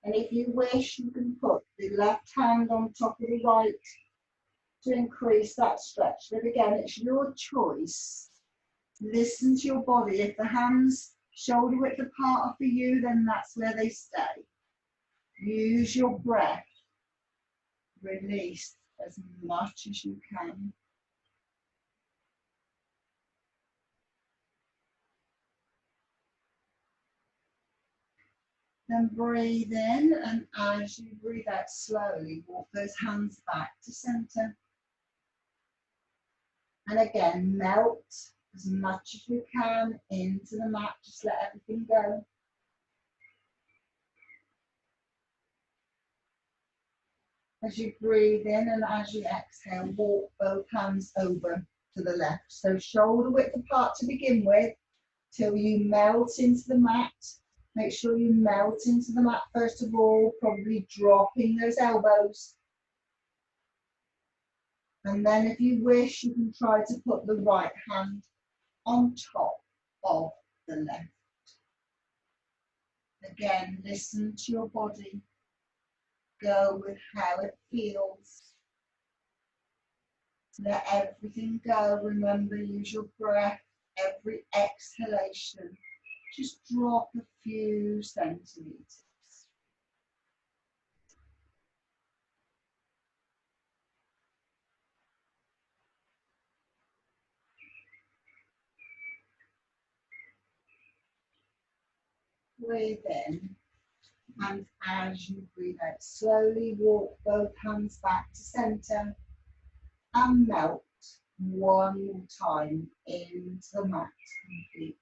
And if you wish, you can put the left hand on top of the right to increase that stretch. But again, it's your choice. Listen to your body. If the hands shoulder width apart are for you, then that's where they stay. Use your breath. Release as much as you can. Then breathe in, and as you breathe out slowly, walk those hands back to center. And again, melt as much as you can into the mat. Just let everything go. As you breathe in and as you exhale, walk both hands over to the left. So shoulder width apart to begin with, till you melt into the mat. Make sure you melt into the mat first of all, probably dropping those elbows. And then if you wish, you can try to put the right hand on top of the left. Again, listen to your body. Go with how it feels. Let everything go. Remember, use your breath every exhalation. Just drop a few centimeters. Breathe in, and as you breathe out, slowly walk both hands back to center and melt one more time into the mat completely.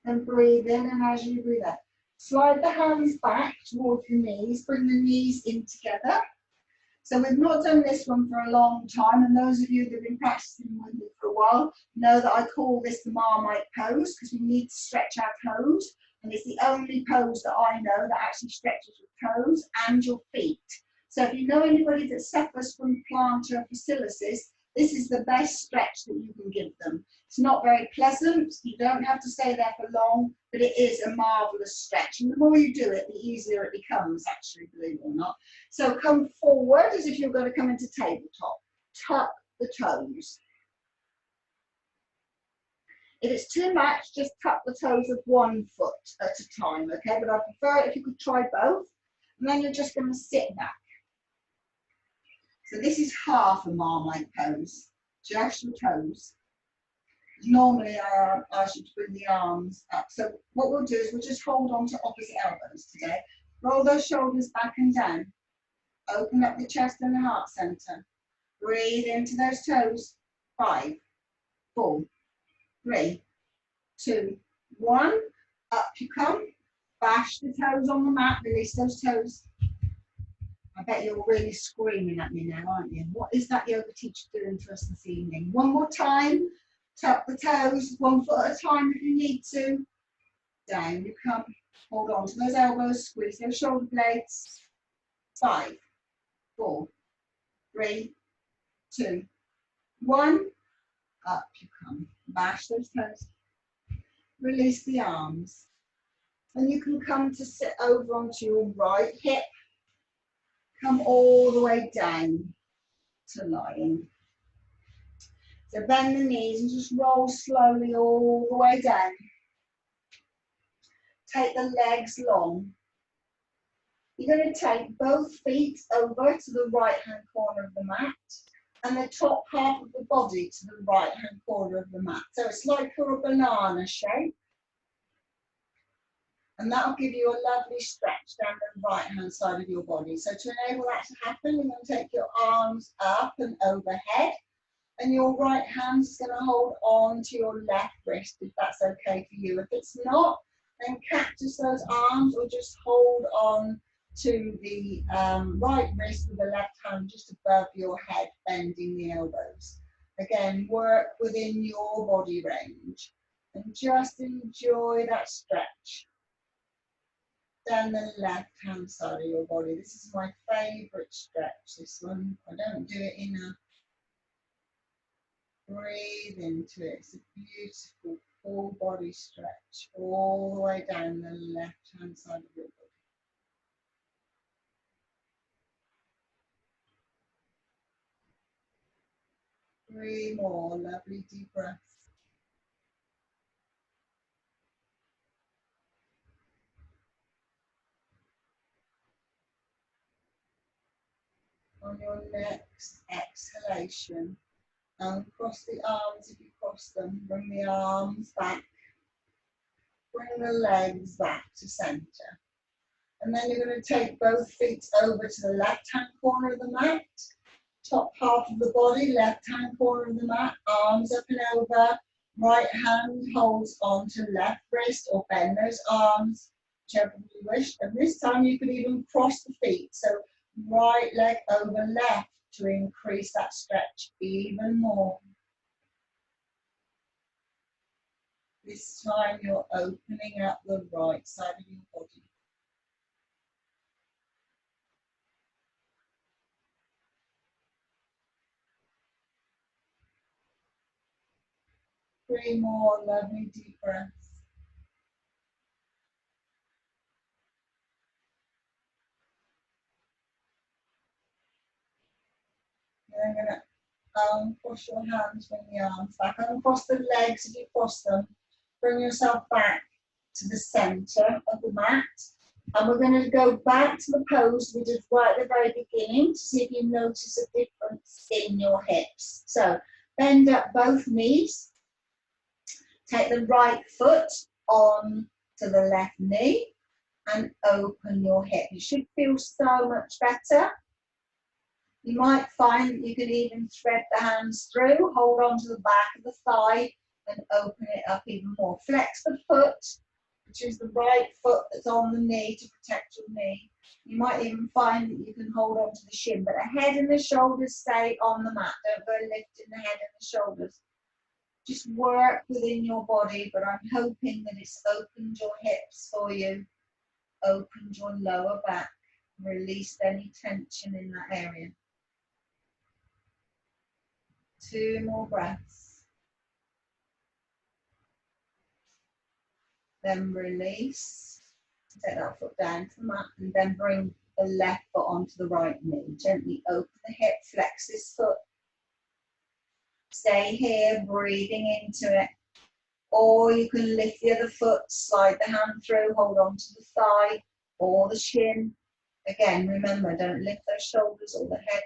And breathe in, and as you breathe out, slide the hands back towards the knees, bring the knees in together. So we've not done this one for a long time, and those of you that have been practicing with me for a while know that I call this the Marmite pose, because we need to stretch our toes, and it's the only pose that I know that actually stretches your toes and your feet. So if you know anybody that suffers from plantar fasciitis, this is the best stretch that you can give them. It's not very pleasant, you don't have to stay there for long, but it is a marvellous stretch. And the more you do it, the easier it becomes, actually, believe it or not. So come forward as if you're going to come into tabletop. Tuck the toes. If it's too much, just tuck the toes of one foot at a time, okay? But I prefer it if you could try both. And then you're just going to sit back. So this is half a Marmite pose, just your toes. Normally I ask you to bring the arms up. So what we'll do is we'll just hold on to opposite elbows today. Roll those shoulders back and down. Open up the chest and the heart center. Breathe into those toes. 5, 4, 3, 2, 1. Up you come. Bash the toes on the mat. Release those toes. I bet you're really screaming at me now, aren't you? What is that yoga teacher doing to us this evening? One more time. Tuck the toes, 1 foot at a time if you need to. Down you come. Hold on to those elbows. Squeeze those shoulder blades. 5, 4, 3, 2, 1. Up you come. Bash those toes. Release the arms. And you can come to sit over onto your right hip. Come all the way down to lying. So bend the knees and just roll slowly all the way down. Take the legs long. You're going to take both feet over to the right-hand corner of the mat and the top half of the body to the right-hand corner of the mat. So it's like a banana shape. And that'll give you a lovely stretch down the right-hand side of your body. So to enable that to happen, you're going to take your arms up and overhead. And your right hand's going to hold on to your left wrist, if that's okay for you. If it's not, then cactus those arms or just hold on to the right wrist with the left hand just above your head, bending the elbows. Again, work within your body range and just enjoy that stretch. Down the left hand side of your body. This is my favourite stretch, this one. I don't do it enough. Breathe into it. It's a beautiful full body stretch all the way down the left hand side of your body. 3 more lovely deep breaths. On your next exhalation, cross the arms if you cross them. Bring the arms back. Bring the legs back to center. And then you're going to take both feet over to the left-hand corner of the mat. Top half of the body, left-hand corner of the mat, arms up and over. Right hand holds on to left wrist or bend those arms, whichever you wish. And this time you could even cross the feet. So right leg over left to increase that stretch even more. This time you're opening up the right side of your body. Three more lovely deep breaths. You're going to cross your hands, bring the arms back. Uncross the legs if you cross them. Bring yourself back to the center of the mat. And we're going to go back to the pose we did right at the very beginning to see if you notice a difference in your hips. So bend up both knees. Take the right foot on to the left knee and open your hip. You should feel so much better. You might find that you can even thread the hands through, hold on to the back of the thigh and open it up even more. Flex the foot, which is the right foot that's on the knee to protect your knee. You might even find that you can hold on to the shin, but the head and the shoulders stay on the mat. Don't go lifting the head and the shoulders. Just work within your body, but I'm hoping that it's opened your hips for you, opened your lower back, released any tension in that area. 2 more breaths. Then release. Take that foot down to the mat and then bring the left foot onto the right knee. Gently open the hip, flex this foot. Stay here, breathing into it. Or you can lift the other foot, slide the hand through, hold on to the thigh or the shin. Again, remember, don't lift those shoulders or the head.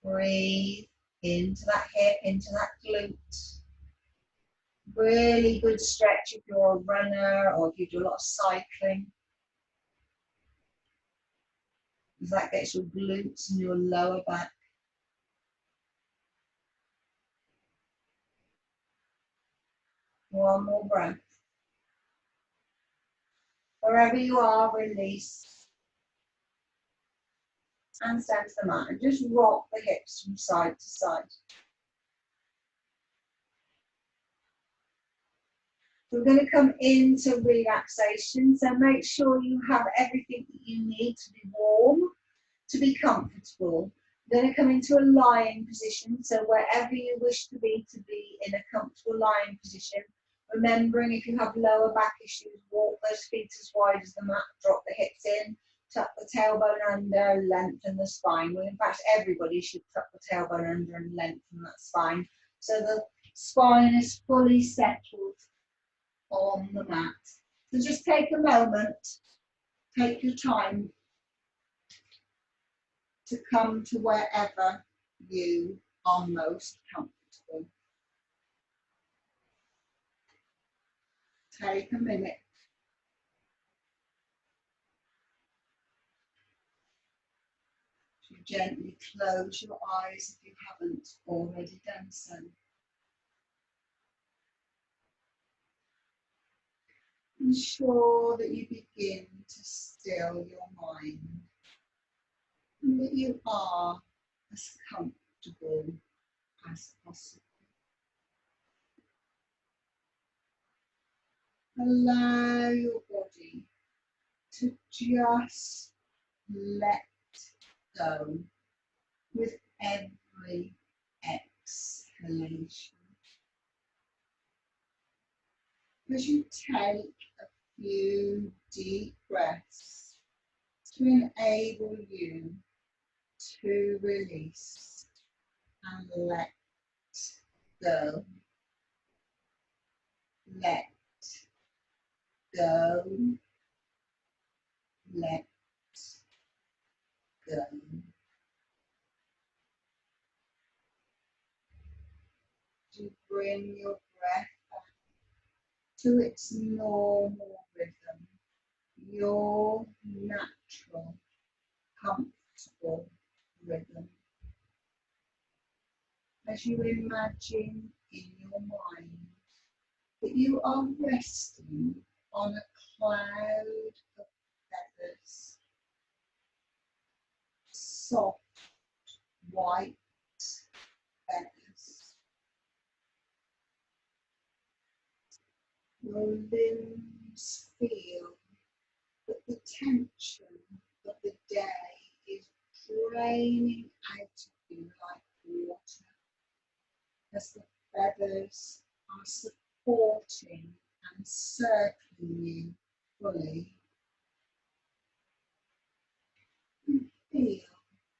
Breathe into that hip, into that glute. Really good stretch if you're a runner or if you do a lot of cycling. That gets your glutes and your lower back. One more breath. Wherever you are, release. And stand to the mat and just rock the hips from side to side. We're going to come into relaxation, so make sure you have everything that you need to be warm, to be comfortable. We're going to come into a lying position, so wherever you wish to be in a comfortable lying position. Remembering if you have lower back issues, walk those feet as wide as the mat, drop the hips in, tuck the tailbone under, lengthen the spine. Well, in fact, everybody should tuck the tailbone under and lengthen that spine, so the spine is fully settled on the mat. So just take a moment, take your time to come to wherever you are most comfortable. Take a minute. To gently close your eyes if you haven't already done so. Ensure that you begin to still your mind and that you are as comfortable as possible. Allow your body to just let go with every exhalation. As you take a few deep breaths to enable you to release and let go. Let go. Let go. To bring your breath back to its normal rhythm. your natural, comfortable rhythm. As you imagine in your mind that you are resting on a cloud of feathers, soft white feathers. Your limbs feel that the tension of the day is draining out of you like water as the feathers are supporting and circling you fully. You feel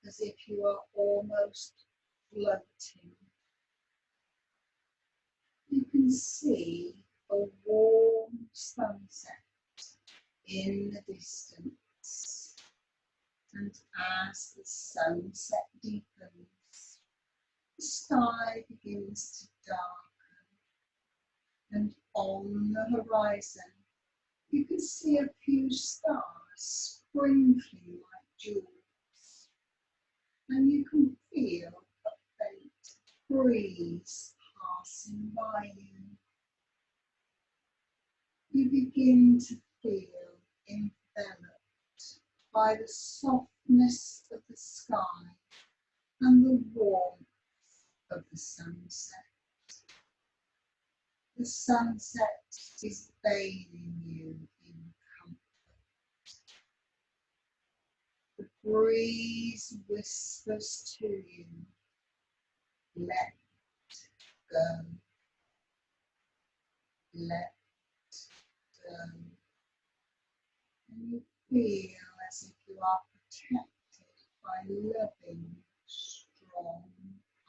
as if you are almost floating. You can see a warm sunset in the distance, and as the sunset deepens, the sky begins to darken, and on the horizon you can see a few stars sprinkling like jewels, and you can feel a faint breeze passing by you. You begin to feel enveloped by the softness of the sky and the warmth of the sunset. The sunset is bathing you in comfort. The breeze whispers to you, let go, let go. And you feel as if you are protected by loving, strong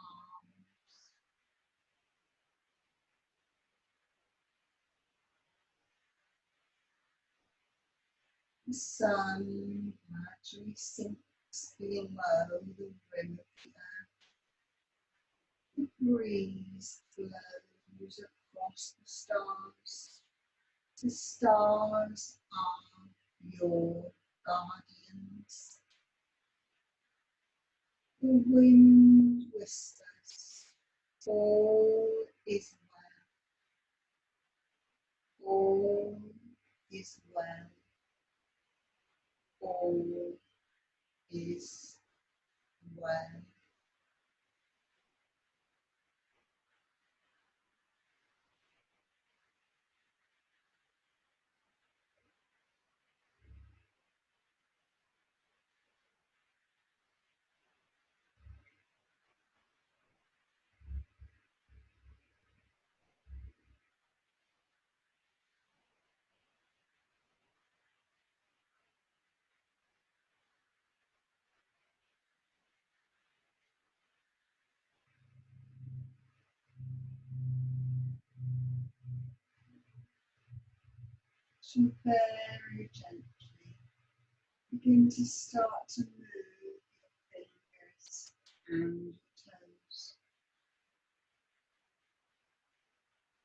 arms. The sun gradually sinks below the rim of the earth. The breeze blows across the stars. The stars are your guardians. The wind whispers, all is well, all is well, all is well. So very gently begin to start to move your fingers and your toes,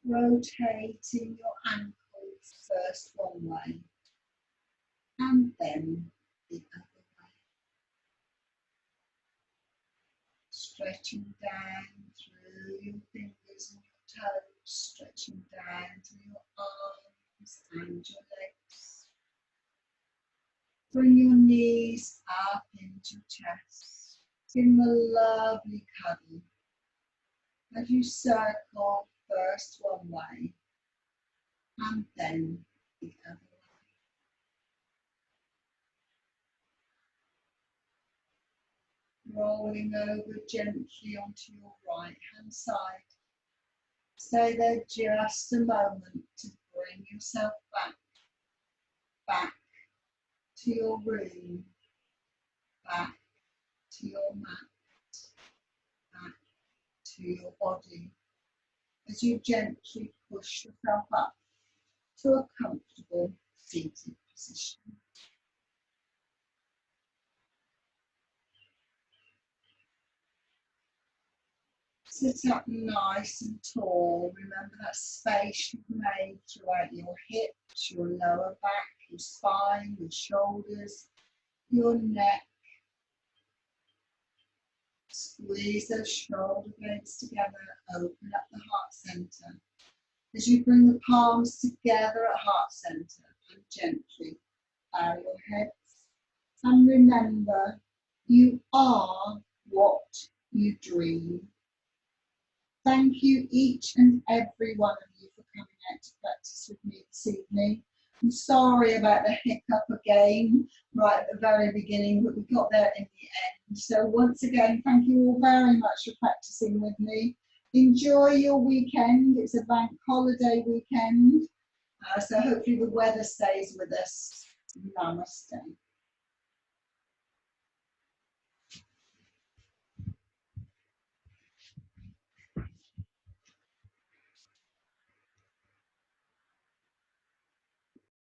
rotating your ankles first one way and then the other way, stretching down through your fingers and your toes, stretching down to your arms and your legs. Bring your knees up into your chest in the lovely cuddle as you circle first one way and then the other way. Rolling over gently onto your right hand side. Stay there just a moment to bring yourself back to your room, back to your mat, back to your body, as you gently push yourself up to a comfortable seated position. Sit up nice and tall. Remember that space you've made throughout your hips, your lower back, your spine, your shoulders, your neck. Squeeze those shoulder blades together. Open up the heart center. As you bring the palms together at heart center, and gently bow your heads. And remember, you are what you dream. Thank you, each and every one of you, for coming out to practice with me this evening. I'm sorry about the hiccup again, right at the very beginning, but we got there in the end. So once again, thank you all very much for practicing with me. Enjoy your weekend. It's a bank holiday weekend. So hopefully the weather stays with us. Namaste.